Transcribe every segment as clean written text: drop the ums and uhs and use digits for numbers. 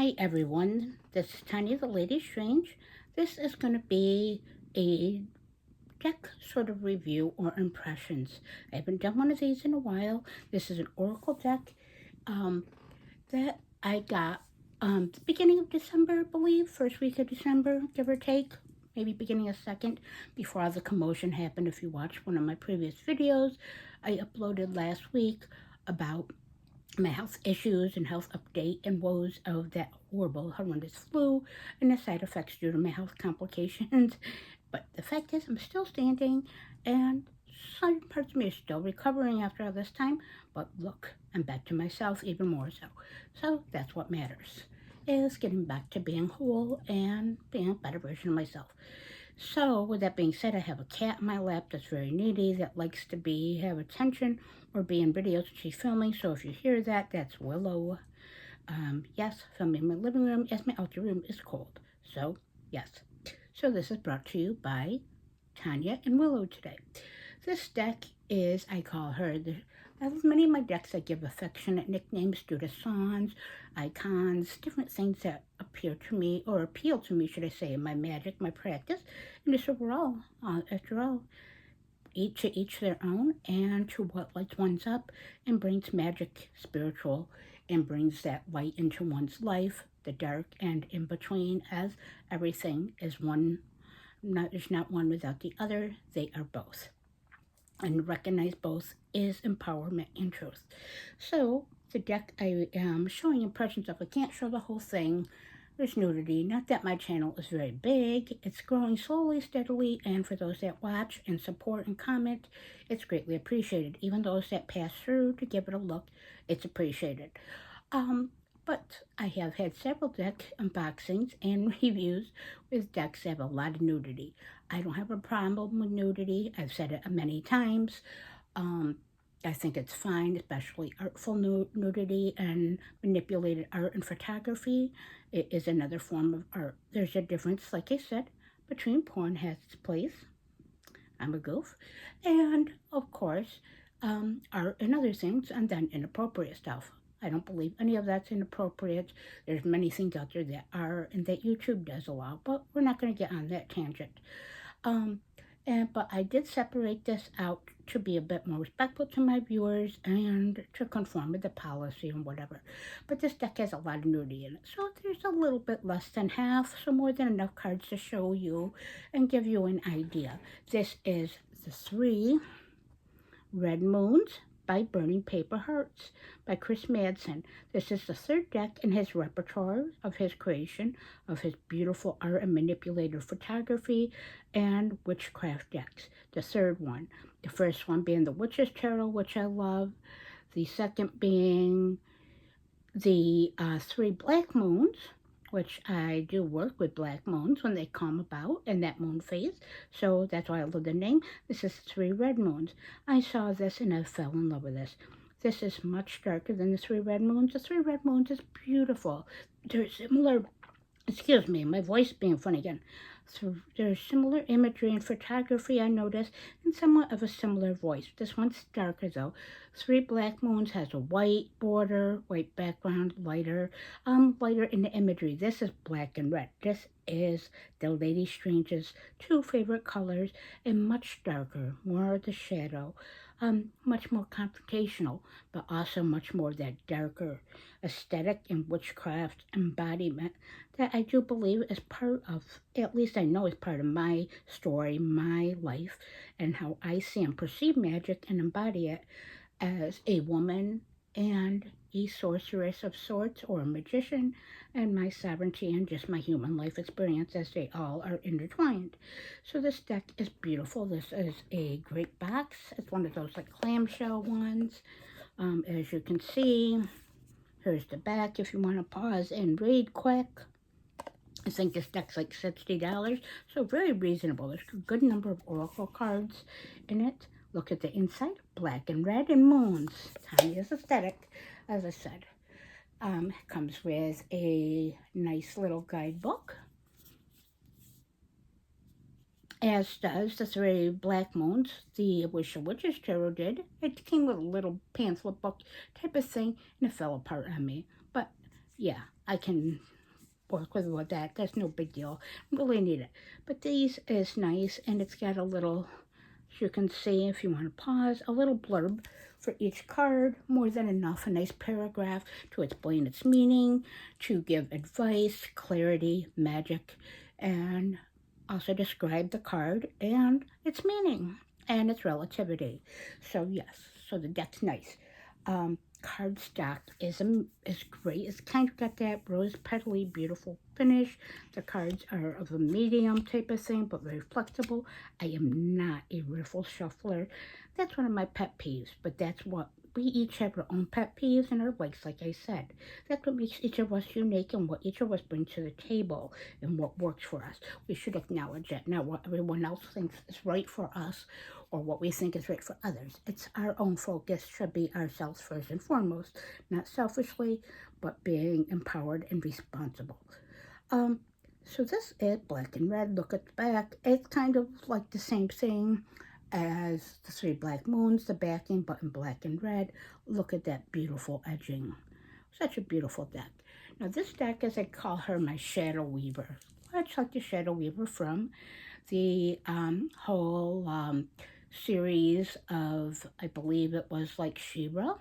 Hi everyone, this is Tanya the Lady Strange. This is going to be a deck sort of review or impressions. I haven't done one of these in a while. This is an oracle deck that I got the beginning of December, I believe, first week of December, give or take, maybe beginning of second, before all the commotion happened. If you watched one of my previous videos, I uploaded last week about my health issues and health update and woes of that horrible, horrendous flu and the side effects due to my health complications. But the fact is, I'm still standing, and some parts of me are still recovering after all this time. But look, I'm back to myself even more so. So that's what matters, is getting back to being whole and being a better version of myself. So, with that being said, I have a cat in my lap that's very needy, that likes to have attention or be in videos that she's filming. So if you hear that, that's Willow. Yes, filming in my living room as my outer room is cold. So, yes. So this is brought to you by Tanya and Willow today. This deck is, I call her, as many of my decks I give affectionate nicknames due to songs, icons, different things that appear to me, or appeal to me, should I say, in my magic, my practice, and just overall, after all, each their own, and to what lights one's up and brings magic, spiritual, and brings that light into one's life, the dark and in between, as everything is one, there's not one without the other, they are both. And recognize both is empowerment and truth. So the deck I am showing impressions of, I can't show the whole thing. There's nudity. Not that my channel is very big. It's growing slowly, steadily, and for those that watch and support and comment, it's greatly appreciated. Even those that pass through to give it a look, it's appreciated. But I have had several deck unboxings and reviews with decks that have a lot of nudity. I don't have a problem with nudity. I've said it many times. I think it's fine, especially artful nudity and manipulated art and photography. It is another form of art. There's a difference, like I said, between porn has its place. I'm a goof. And, of course, art and other things, and then inappropriate stuff. I don't believe any of that's inappropriate. There's many things out there that are, and that YouTube does allow, but we're not going to get on that tangent. But I did separate this out to be a bit more respectful to my viewers and to conform with the policy and whatever. But this deck has a lot of nudity in it, so there's a little bit less than half, so more than enough cards to show you and give you an idea. This is the 3 Red Moons by Burning Paper Hearts by Chris Madsen. This is the 3rd deck in his repertoire of his creation of his beautiful art and manipulated photography and witchcraft decks. The 3rd one. The first one being the Witch's Tarot, which I love. The second being the 3 Black Moons, which I do work with black moons when they come about in that moon phase. So that's why I love the name. This is 3 Red Moons. I saw this and I fell in love with this. This is much darker than the 3 Red Moons. The 3 Red Moons is beautiful. They're similar, excuse me, my voice being funny again. So there's similar imagery and photography, I noticed, and somewhat of a similar voice. This one's darker though. 3 Black Moons has a white border, white background, lighter in the imagery. This is black and red. This is the Lady Strange's 2 favorite colors, and much darker, more of the shadow, much more confrontational, but also much more that darker aesthetic and witchcraft embodiment that I do believe is part of, at least I know is part of my story, my life, and how I see and perceive magic and embody it as a woman and a sorceress of sorts, or a magician, and my sovereignty and just my human life experience, as they all are intertwined. So this deck is beautiful. This is a great box. It's one of those like clamshell ones. As you can see, here's the back if you want to pause and read quick. I think this deck's like $60, so very reasonable. There's a good number of oracle cards in it. Look at the inside, black and red and moons. Tanya's aesthetic, as I said. Comes with a nice little guidebook, as does the 3 Black Moons. The Witch's Tarot did. It came with a little pamphlet book type of thing, and it fell apart on me. But yeah, I can work with that. That's no big deal. Really need it. But these is nice, and it's got a little, as you can see, if you want to pause, a little blurb for each card, more than enough, a nice paragraph to explain its meaning, to give advice, clarity, magic, and also describe the card and its meaning and its relativity. So yes, so the deck's nice. Cardstock is great. It's kind of got that rose petally beautiful finish. The cards are of a medium type of thing, but very flexible. I am not a riffle shuffler. That's one of my pet peeves, but that's what we each have our own pet peeves and our likes, like I said. That's what makes each of us unique and what each of us bring to the table and what works for us. We should acknowledge it, not what everyone else thinks is right for us or what we think is right for others. It's our own focus, should be ourselves first and foremost, not selfishly, but being empowered and responsible. So this is black and red. Look at the back. It's kind of like the same thing as the three black moons, the backing, but in black and red. Look at that beautiful edging. Such a beautiful deck. Now this deck, as I call her, my shadow weaver. Much like the shadow weaver from the whole series of, I believe it was like She-Ra,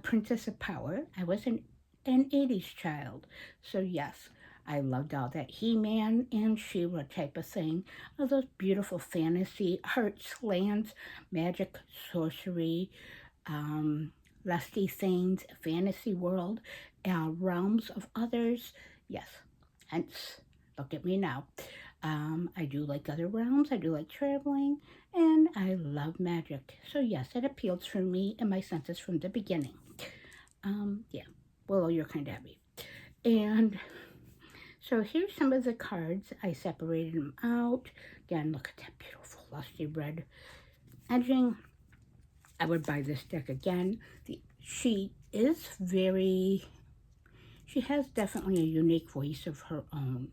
Princess of Power. I was an 80s child, so yes, I loved all that He-Man and She-Ra type of thing. All those beautiful fantasy arts, lands, magic, sorcery, lusty things, fantasy world, realms of others. Yes, hence, look at me now. I do like other realms, I do like traveling, and I love magic. So yes, it appeals for me and my senses from the beginning. Yeah, well, you're kind of heavy. And so here's some of the cards. I separated them out. Again, look at that beautiful lusty red edging. I would buy this deck again. She has definitely a unique voice of her own.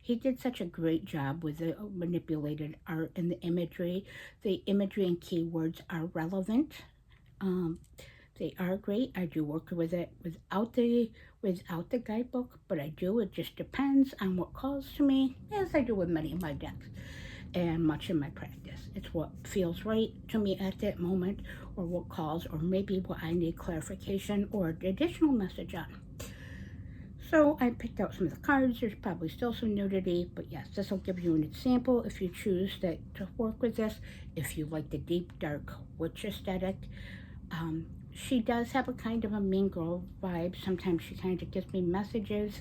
He did such a great job with the manipulated art and the imagery. The imagery and keywords are relevant. They are great. I do work with it without the guidebook, but I do. It just depends on what calls to me, as I do with many of my decks and much in my practice. It's what feels right to me at that moment, or what calls, or maybe what I need clarification or additional message on. So I picked out some of the cards. There's probably still some nudity, but yes, this will give you an example if you choose to work with this. If you like the deep, dark witch aesthetic, she does have a kind of a mean girl vibe. Sometimes she kind of gives me messages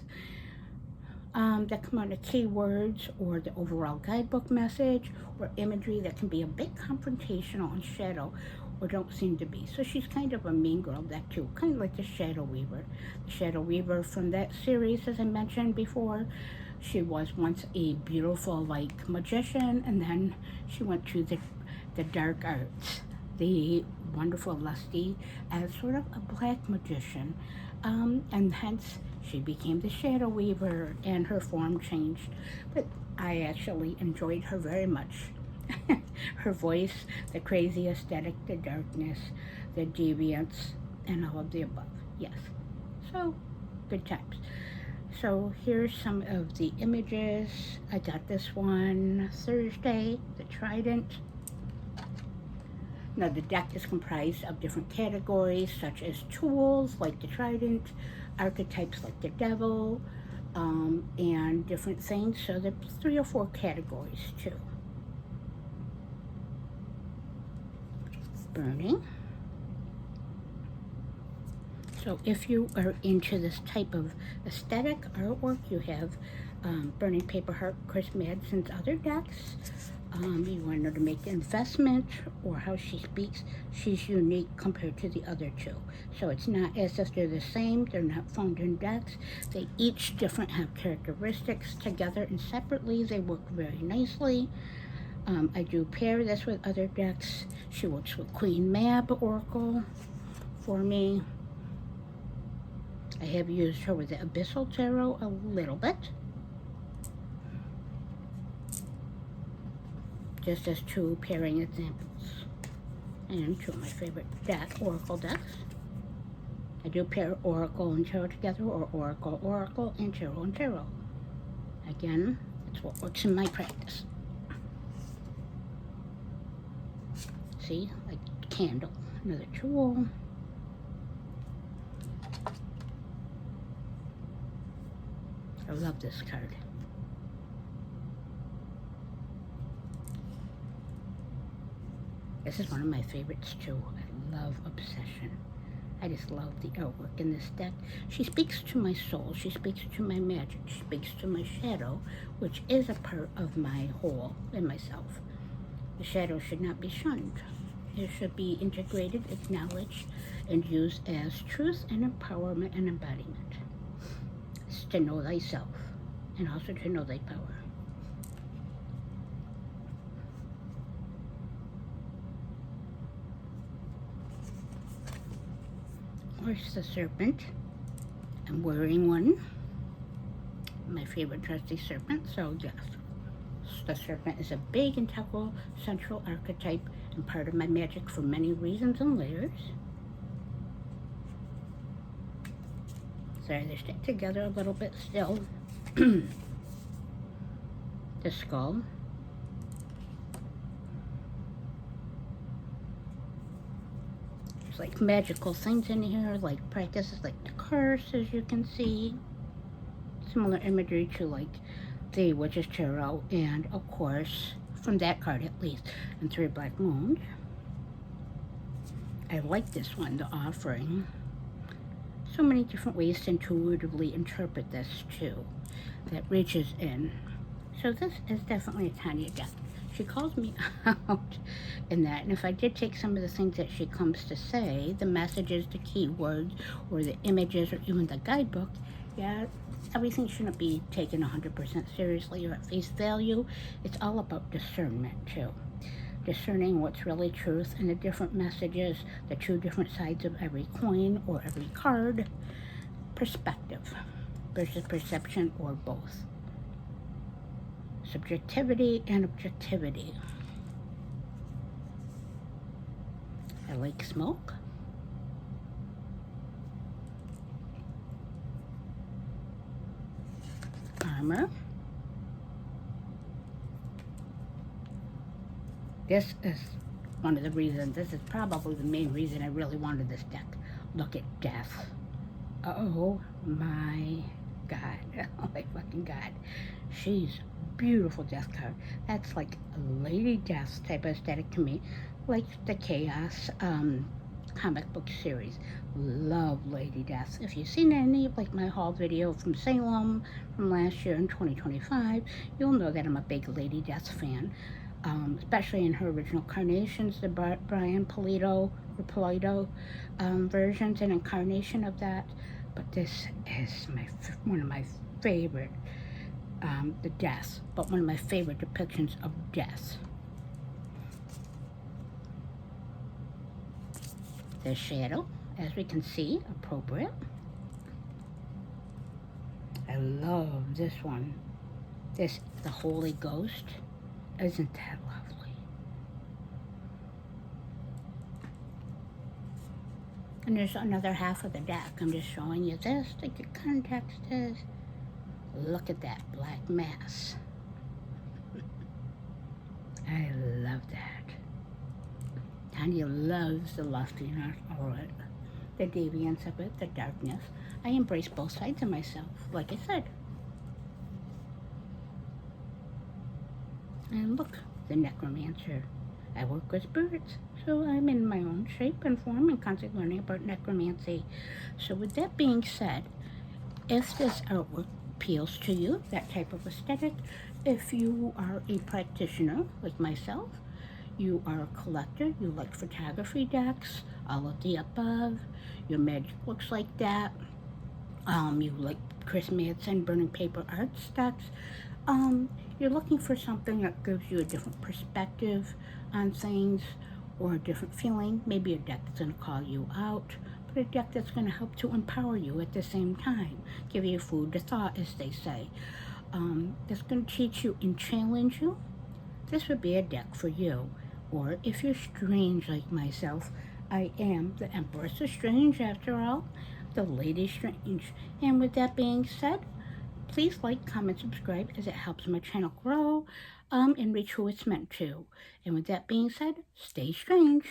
that come out of keywords or the overall guidebook message or imagery that can be a bit confrontational and shadow or don't seem to be. So she's kind of a mean girl, that too, kind of like the Shadow Weaver. The Shadow Weaver from that series, as I mentioned before, she was once a beautiful, like, magician, and then she went to the dark arts, the wonderful lusty, as sort of a black magician, and hence she became the Shadow Weaver, and her form changed. But I actually enjoyed her very much. Her voice, the crazy aesthetic, the darkness, the deviance, and all of the above. Yes. So, good times. So here's some of the images. I got this one Thursday, the Trident. Now the deck is comprised of different categories, such as tools like the Trident, archetypes like the Devil, and different things. So there's 3 or 4 categories too. Burning. So if you are into this type of aesthetic artwork, you have Burning Paper Heart, Chris Madsen's other decks. You want her to make an investment, or how she speaks, she's unique compared to the other 2. So it's not as if they're the same, they're not found in decks. They each different have characteristics. Together and separately, they work very nicely. I do pair this with other decks. She works with Queen Mab Oracle for me. I have used her with the Abyssal Tarot a little bit, just as 2 pairing examples, and 2 of my favorite oracle decks. I do pair Oracle and Tarot together, or Oracle, and Tarot and Tarot. Again, it's what works in my practice. See, like candle, another tool. I love this card. This is one of my favorites too. I love Obsession. I just love the artwork in this deck. She speaks to my soul. She speaks to my magic. She speaks to my shadow, which is a part of my whole in myself. The shadow should not be shunned. It should be integrated, acknowledged, and used as truth and empowerment and embodiment. It's to know thyself, and also to know thy power. Where's the serpent? I'm wearing one. My favorite trusty serpent, so yes. The serpent is a big, integral, central archetype and part of my magic for many reasons and layers. Sorry, they stick together a little bit still. The skull. There's like magical things in here, like practices like the curse, as you can see. Similar imagery to like the Witch's Tarot, and of course, from that card at least, and 3 Black Moons. I like this one, the Offering. So many different ways to intuitively interpret this too, that reaches in. So this is definitely a Tanya deck. She calls me out in that, and if I did take some of the things that she comes to say, the messages, the keywords, or the images, or even the guidebook, yeah, everything shouldn't be taken 100% seriously or at face value. It's all about discernment too. Discerning what's really truth and the different messages, the 2 different sides of every coin or every card. Perspective versus perception, or both. Subjectivity and objectivity. I like smoke. Armor. This is one of the reasons, this is probably the main reason I really wanted this deck. Look at Death. Oh my God. Oh my fucking God. She's beautiful Death card. That's like a Lady Death type of aesthetic to me. Like the Chaos comic book series. Love Lady Death. If you've seen any of like my haul video from Salem from last year in 2025, you'll know that I'm a big Lady Death fan. Especially in her original carnations, the Brian Pulido versions and incarnation of that. But this is one of my favorite, the death, but one of my favorite depictions of death. The shadow, as we can see, appropriate. I love this one. The Holy Ghost. Isn't that lovely? And there's another half of the deck. I'm just showing you this, like the context is. Look at that black mass. I love that. Tanya loves the loftiness of it, the deviance of it, the darkness. I embrace both sides of myself, like I said. And look, the necromancer. I work with spirits, so I'm in my own shape and form and constantly learning about necromancy. So with that being said, if this artwork appeals to you, that type of aesthetic, if you are a practitioner like myself, you are a collector, you like photography decks, all of the above, your magic looks like that, you like Chris Madsen burning paper art stacks, you're looking for something that gives you a different perspective on things or a different feeling, maybe a deck that's going to call you out, but a deck that's going to help to empower you at the same time, give you food to thought, as they say, that's going to teach you and challenge you. This would be a deck for you. Or if you're strange like myself, I am the Empress of Strange, after all, the Lady Strange. And with that being said, please like, comment, subscribe, as it helps my channel grow and reach who it's meant to. And with that being said, stay strange.